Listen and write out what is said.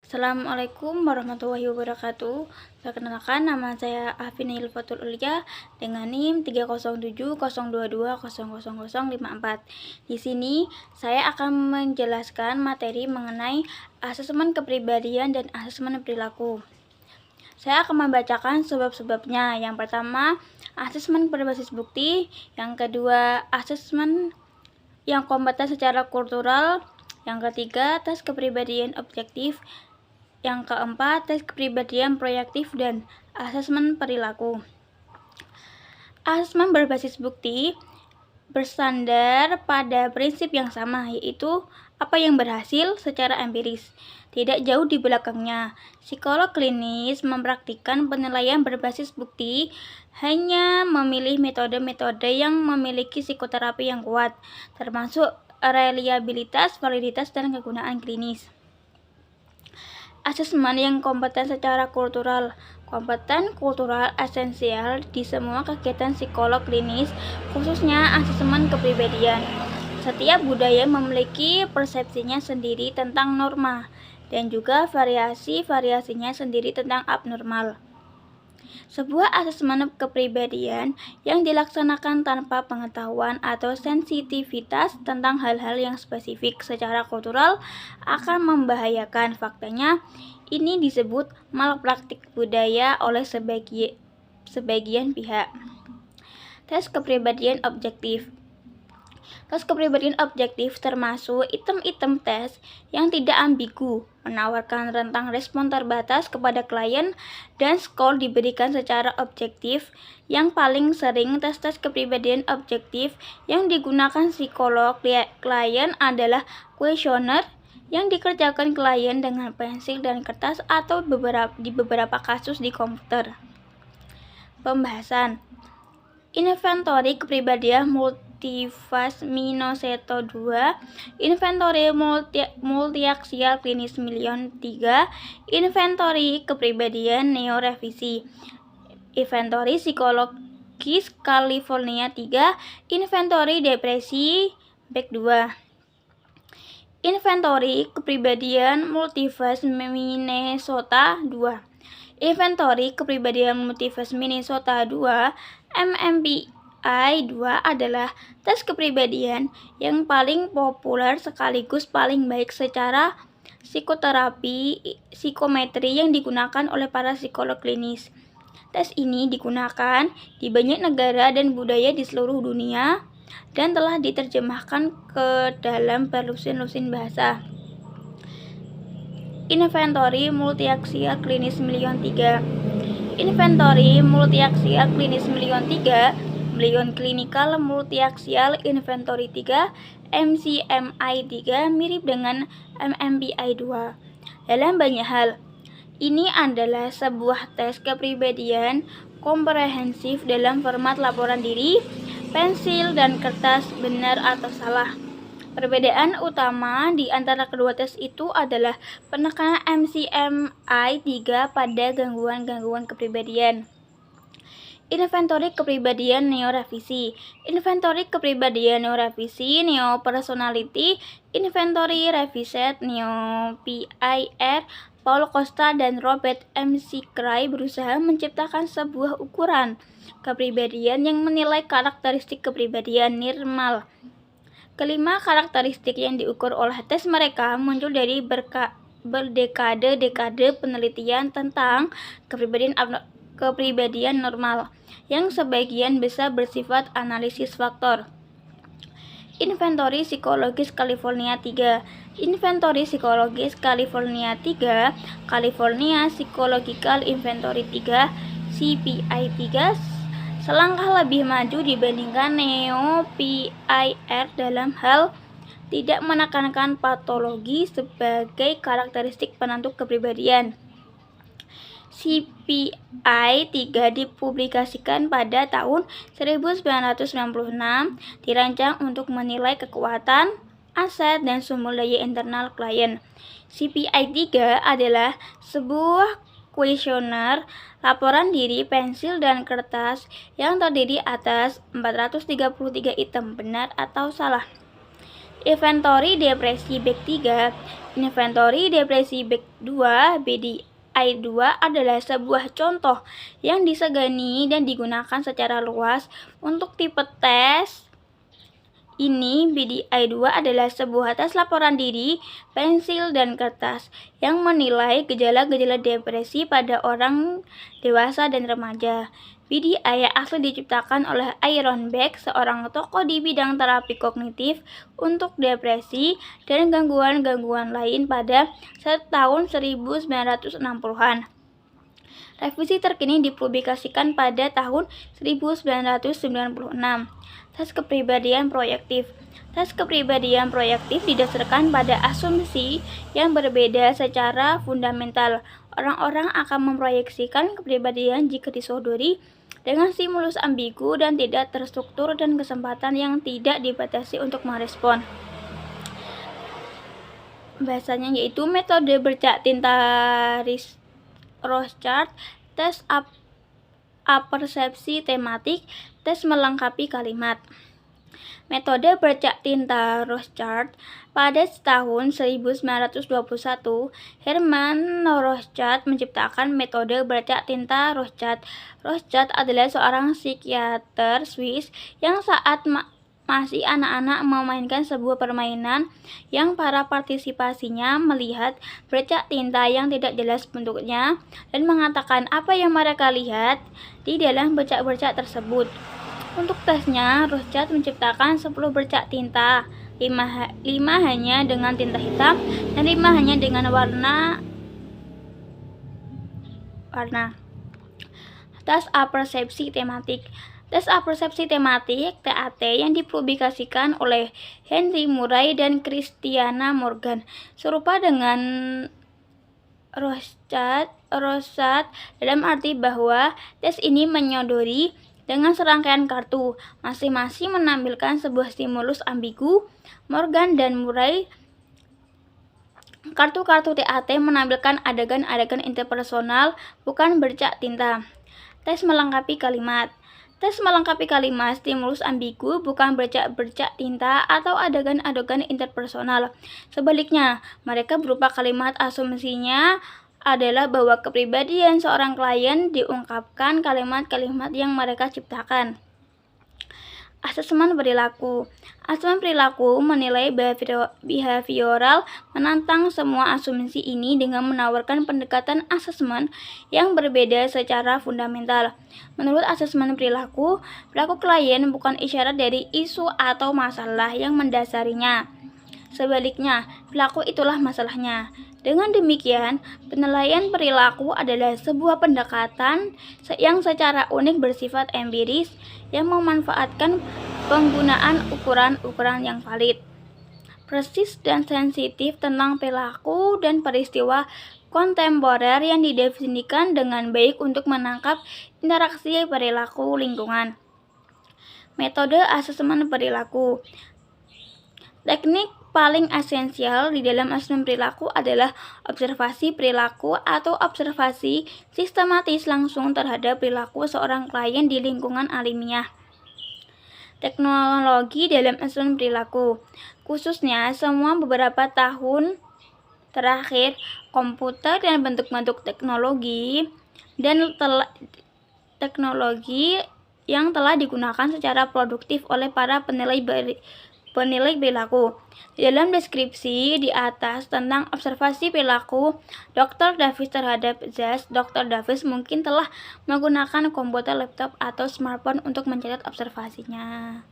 Assalamualaikum warahmatullahi wabarakatuh. Perkenalkan, nama saya Afina Ilfatul Ulia dengan NIM 30702200054. Di sini saya akan menjelaskan materi mengenai asesmen kepribadian dan asesmen perilaku. Saya akan membacakan sebab-sebabnya. Yang pertama, asesmen berbasis bukti. Yang kedua, asesmen yang kompeten secara kultural. Yang ketiga, tes kepribadian objektif. Yang keempat, tes kepribadian proyektif dan asesmen perilaku. Asesmen berbasis bukti bersandar pada prinsip yang sama, yaitu apa yang berhasil secara empiris. Tidak jauh di belakangnya, psikolog klinis mempraktikkan penilaian berbasis bukti, hanya memilih metode-metode yang memiliki psikoterapi yang kuat, termasuk reliabilitas, validitas, dan kegunaan klinis. Asesmen yang kompeten secara kultural. Kompeten kultural esensial di semua kegiatan psikolog klinis, khususnya asesmen kepribadian. Setiap budaya memiliki persepsinya sendiri tentang norma dan juga variasi-variasinya sendiri tentang abnormal. Sebuah asesmen kepribadian yang dilaksanakan tanpa pengetahuan atau sensitivitas tentang hal-hal yang spesifik secara kultural akan membahayakan. Faktanya, ini disebut malpraktik budaya oleh sebagian pihak. Tes kepribadian objektif. Tes kepribadian objektif termasuk item-item tes yang tidak ambigu, menawarkan rentang respon terbatas kepada klien, dan skor diberikan secara objektif. Yang paling sering tes-tes kepribadian objektif yang digunakan psikolog klien adalah kuesioner yang dikerjakan klien dengan pensil dan kertas atau di beberapa kasus di komputer. Pembahasan inventory kepribadian multifase Minoseto 2, inventory multiaksial klinis Million 3, inventory kepribadian neorevisi, inventory psikologis California 3, inventory depresi Beck 2, inventory kepribadian multifase Minnesota 2. Inventory kepribadian multifase Minnesota 2 MMPI 2 adalah tes kepribadian yang paling populer sekaligus paling baik secara psikoterapi psikometri yang digunakan oleh para psikolog klinis. Tes ini digunakan di banyak negara dan budaya di seluruh dunia dan telah diterjemahkan ke dalam berlusin-lusin bahasa. Inventory multiaksial klinis Million 3. Inventory multiaksial klinis Million 3, Million Clinical Multiaksial Inventory 3, MCMI 3 mirip dengan MMPI 2 dalam banyak hal. Ini adalah sebuah tes kepribadian komprehensif dalam format laporan diri, pensil, dan kertas, benar atau salah. Perbedaan utama di antara kedua tes itu adalah penekanan MCMI 3 pada gangguan-gangguan kepribadian. Inventory kepribadian neorevisi. Inventory kepribadian neorevisi, Neo-Personality, Inventory Revised, Neo-PIR, Paul Costa dan Robert McCrae berusaha menciptakan sebuah ukuran kepribadian yang menilai karakteristik kepribadian normal. Kelima karakteristik yang diukur oleh tes mereka muncul dari berdekade-dekade penelitian tentang kepribadian normal, yang sebagian besar bersifat analisis faktor. Inventory psikologis California 3. Inventory psikologis California 3, California Psychological Inventory 3, CPI 3, selangkah lebih maju dibandingkan Neo-PIR dalam hal tidak menekankan patologi sebagai karakteristik penentu kepribadian. CPI 3 dipublikasikan pada tahun 1996, dirancang untuk menilai kekuatan, aset, dan sumber daya internal klien. CPI 3 adalah sebuah kuesioner laporan diri, pensil, dan kertas yang terdiri atas 433 item, benar atau salah. Inventory depresi Beck 3 Inventory depresi BAC2 BDI2 adalah sebuah contoh yang disegani dan digunakan secara luas untuk tipe tes. Ini BDI2 adalah sebuah tes laporan diri, pensil, dan kertas yang menilai gejala-gejala depresi pada orang dewasa dan remaja. BDI asli diciptakan oleh Aaron Beck, seorang tokoh di bidang terapi kognitif untuk depresi dan gangguan-gangguan lain pada tahun 1960-an. Revisi terkini dipublikasikan pada tahun 1996. Tes kepribadian proyektif. Tes kepribadian proyektif didasarkan pada asumsi yang berbeda secara fundamental. Orang-orang akan memproyeksikan kepribadian jika disodori dengan stimulus ambigu dan tidak terstruktur dan kesempatan yang tidak dibatasi untuk merespon. Bahasanya yaitu metode bercak tinta Rorschach, tes apersepsi tematik, tes melengkapi kalimat. Metode bercak tinta Rorschach. Pada tahun 1921, Hermann Rorschach menciptakan metode bercak tinta Rorschach. Rorschach adalah seorang psikiater Swiss yang saat masih anak-anak memainkan sebuah permainan yang para partisipasinya melihat bercak tinta yang tidak jelas bentuknya dan mengatakan apa yang mereka lihat di dalam bercak-bercak tersebut. Untuk tesnya, Rorschach menciptakan 10 bercak tinta, 5 hanya dengan tinta hitam dan 5 hanya dengan warna. Tes apersepsi tematik. Tes apersepsi tematik (TAT) yang dipublikasikan oleh Henry Murray dan Christiana Morgan serupa dengan Rorschach dalam arti bahwa tes ini menyodori dengan serangkaian kartu, masing-masing menampilkan sebuah stimulus ambigu. Morgan dan Murray, kartu-kartu TAT menampilkan adegan-adegan interpersonal, bukan bercak tinta. Tes melengkapi kalimat. Tes melengkapi kalimat stimulus ambigu, bukan bercak-bercak tinta atau adegan-adegan interpersonal. Sebaliknya, mereka berupa kalimat. Asumsinya adalah bahwa kepribadian seorang klien diungkapkan kalimat-kalimat yang mereka ciptakan. Asesmen perilaku. Asesmen perilaku menilai behavioral, menantang semua asumsi ini dengan menawarkan pendekatan asesmen yang berbeda secara fundamental. Menurut asesmen perilaku, perilaku klien bukan isyarat dari isu atau masalah yang mendasarinya. Sebaliknya, perilaku itulah masalahnya. Dengan demikian, penilaian perilaku adalah sebuah pendekatan yang secara unik bersifat empiris yang memanfaatkan penggunaan ukuran-ukuran yang valid, presis dan sensitif tentang perilaku dan peristiwa kontemporer yang didefinisikan dengan baik untuk menangkap interaksi perilaku lingkungan. Metode asesmen perilaku. Teknik paling esensial di dalam asesmen perilaku adalah observasi perilaku atau observasi sistematis langsung terhadap perilaku seorang klien di lingkungan alamiah. Teknologi dalam asesmen perilaku, khususnya semua beberapa tahun terakhir, komputer dan bentuk-bentuk teknologi yang telah digunakan secara produktif oleh para penilai perilaku. Di dalam deskripsi di atas tentang observasi perilaku Dr. Davis terhadap Zas, Dr. Davis mungkin telah menggunakan komputer, laptop, atau smartphone untuk mencatat observasinya.